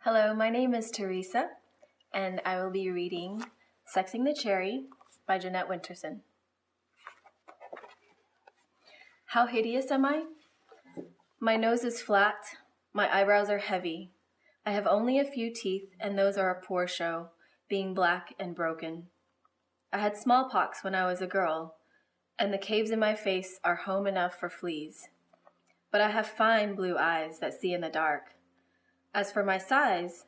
Hello, my name is Teresa, and I will be reading Sexing the Cherry by Jeanette Winterson. How hideous am I? My nose is flat, my eyebrows are heavy. I have only a few teeth, and those are a poor show, being black and broken. I had smallpox when I was a girl, and the caves in my face are home enough for fleas. But I have fine blue eyes that see in the dark. As for my size,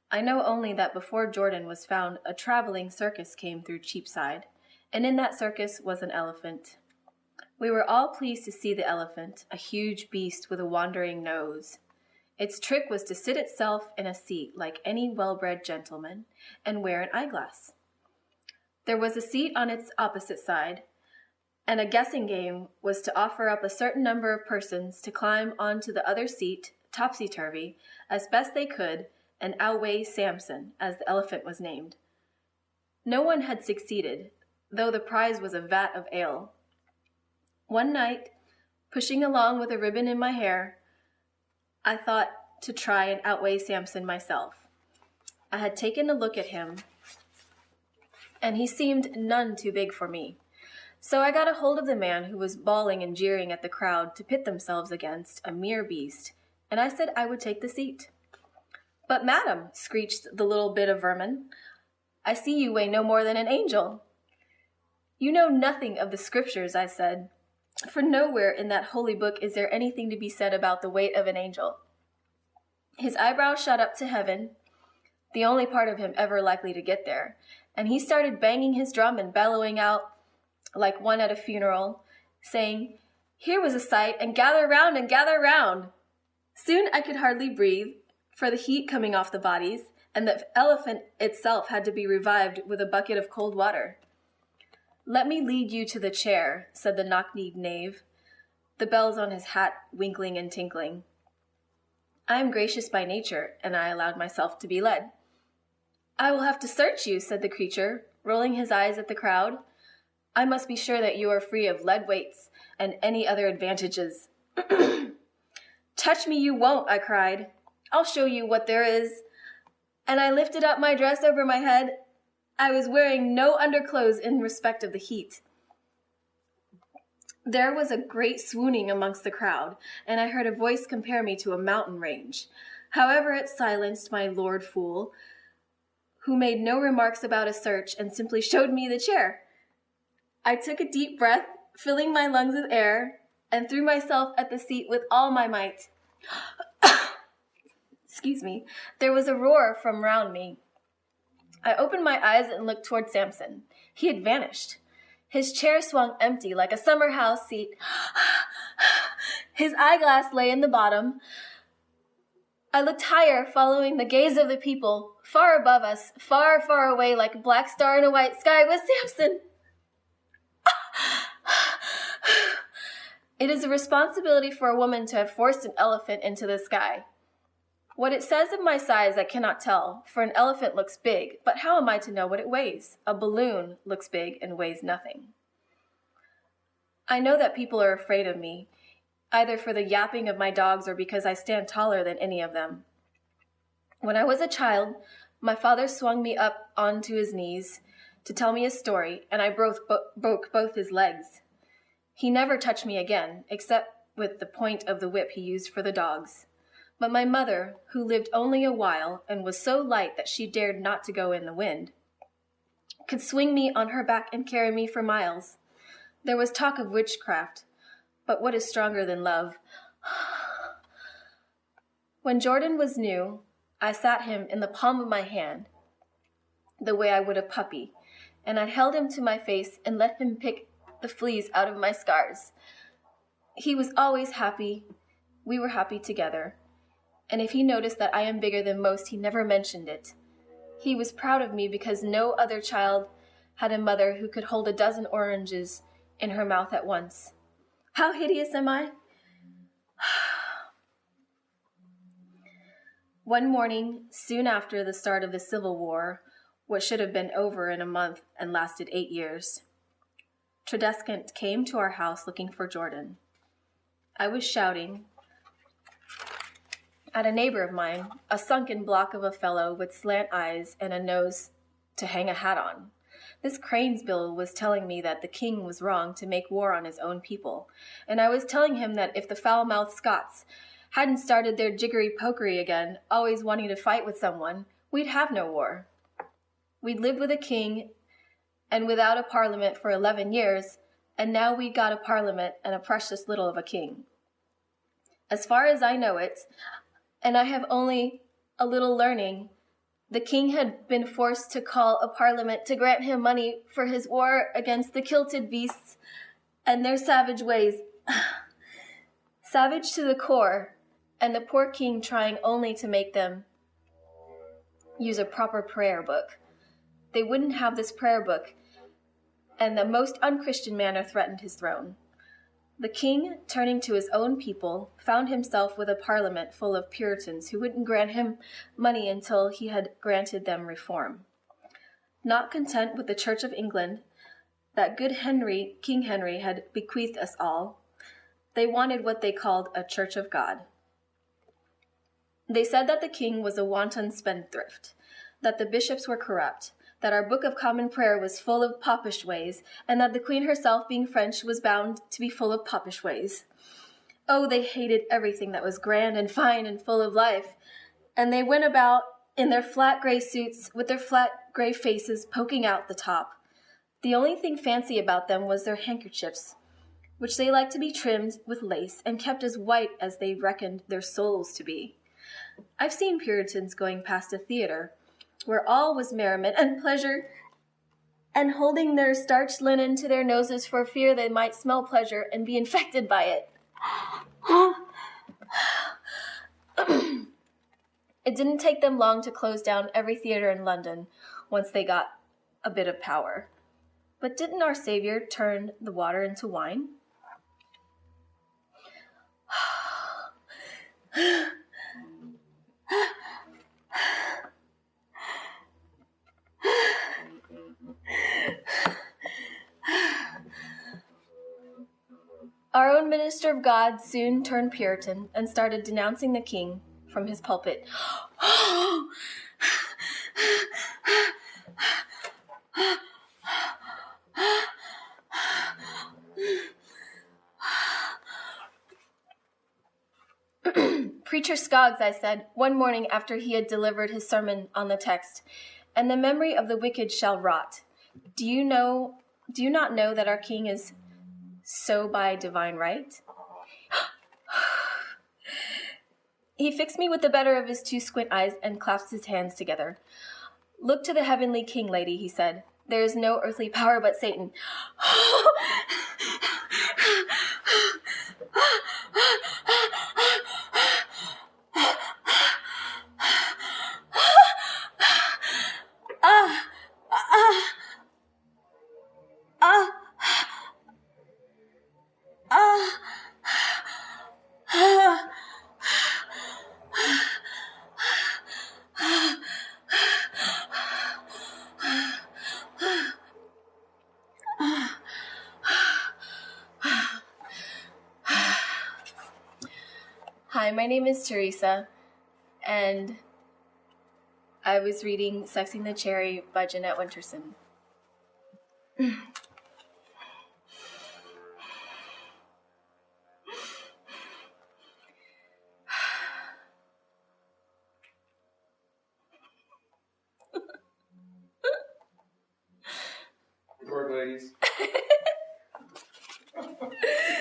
I know only that before Jordan was found, a traveling circus came through Cheapside, and in that circus was an elephant. We were all pleased to see the elephant, a huge beast with a wandering nose. Its trick was to sit itself in a seat like any well-bred gentleman and wear an eyeglass. There was a seat on its opposite side, and a guessing game was to offer up a certain number of persons to climb onto the other seat, topsy-turvy, as best they could, and outweigh Samson, as the elephant was named. No one had succeeded, though the prize was a vat of ale. One night, pushing along with a ribbon in my hair, I thought to try and outweigh Samson myself. I had taken a look at him, and he seemed none too big for me. So I got a hold of the man who was bawling and jeering at the crowd to pit themselves against a mere beast, and I said I would take the seat. "But madam," screeched the little bit of vermin, "I see you weigh no more than an angel." "You know nothing of the scriptures," I said, "for nowhere in that holy book is there anything to be said about the weight of an angel." His eyebrows shot up to heaven, the only part of him ever likely to get there, and he started banging his drum and bellowing out like one at a funeral, saying, "Here was a sight, and gather round and gather round." Soon I could hardly breathe, for the heat coming off the bodies, and the elephant itself had to be revived with a bucket of cold water. "Let me lead you to the chair," said the knock-kneed knave, the bells on his hat winkling and tinkling. I am gracious by nature, and I allowed myself to be led. "I will have to search you," said the creature, rolling his eyes at the crowd. "I must be sure that you are free of lead weights and any other advantages." "Touch me you won't," I cried. "I'll show you what there is." And I lifted up my dress over my head. I was wearing no underclothes in respect of the heat. There was a great swooning amongst the crowd, and I heard a voice compare me to a mountain range. However, it silenced my Lord Fool, who made no remarks about a search and simply showed me the chair. I took a deep breath, filling my lungs with air, and threw myself at the seat with all my might. Excuse me. There was a roar from round me. I opened my eyes and looked toward Samson. He had vanished. His chair swung empty like a summer house seat. His eyeglass lay in the bottom. I looked higher, following the gaze of the people. Far above us, far, far away, like a black star in a white sky, was Samson. It is a responsibility for a woman to have forced an elephant into the sky. What it says of my size I cannot tell, for an elephant looks big, but how am I to know what it weighs? A balloon looks big and weighs nothing. I know that people are afraid of me, either for the yapping of my dogs or because I stand taller than any of them. When I was a child, my father swung me up onto his knees to tell me a story, and I broke both his legs. He never touched me again, except with the point of the whip he used for the dogs. But my mother, who lived only a while and was so light that she dared not to go in the wind, could swing me on her back and carry me for miles. There was talk of witchcraft, but what is stronger than love? When Jordan was new, I sat him in the palm of my hand, the way I would a puppy, and I held him to my face and let him pick the fleas out of my scars. He was always happy. We were happy together. And if he noticed that I am bigger than most, he never mentioned it. He was proud of me because no other child had a mother who could hold a dozen oranges in her mouth at once. How hideous am I? One morning, soon after the start of the Civil War, what should have been over in a month and lasted 8 years, Tredescant came to our house looking for Jordan. I was shouting. at a neighbor of mine, a sunken block of a fellow with slant eyes and a nose to hang a hat on. This Crane's bill was telling me that the king was wrong to make war on his own people, and I was telling him that if the foul-mouthed Scots hadn't started their jiggery-pokery again, always wanting to fight with someone, we'd have no war. We'd lived with a king and without a parliament for 11 years, and now we got a parliament and a precious little of a king. As far as I know it, and I have only a little learning, the king had been forced to call a parliament to grant him money for his war against the kilted beasts and their savage ways. Savage to the core, and the poor king trying only to make them use a proper prayer book. They wouldn't have this prayer book, and the most unchristian manner threatened his throne. The king, turning to his own people, found himself with a parliament full of Puritans who wouldn't grant him money until he had granted them reform. Not content with the Church of England, that good King Henry had bequeathed us all, they wanted what they called a Church of God. They said that the king was a wanton spendthrift, that the bishops were corrupt, that our Book of Common Prayer was full of popish ways, and that the Queen herself, being French, was bound to be full of popish ways. Oh, they hated everything that was grand and fine and full of life, and they went about in their flat gray suits with their flat gray faces poking out the top. The only thing fancy about them was their handkerchiefs, which they liked to be trimmed with lace and kept as white as they reckoned their souls to be. I've seen Puritans going past a theater, where all was merriment and pleasure, and holding their starched linen to their noses for fear they might smell pleasure and be infected by it. It didn't take them long to close down every theater in London once they got a bit of power. But didn't our Savior turn the water into wine? Our own minister of God soon turned Puritan and started denouncing the king from his pulpit. Preacher Skoggs, I said, one morning after he had delivered his sermon on the text, and the memory of the wicked shall rot. Do you not know that our king is so by divine right? He fixed me with the better of his two squint eyes and clasped his hands together. Look to the heavenly king, lady, he said. There is no earthly power but Satan. Hi, my name is Teresa, and I was reading Sexing the Cherry by Jeanette Winterson. Good work, ladies.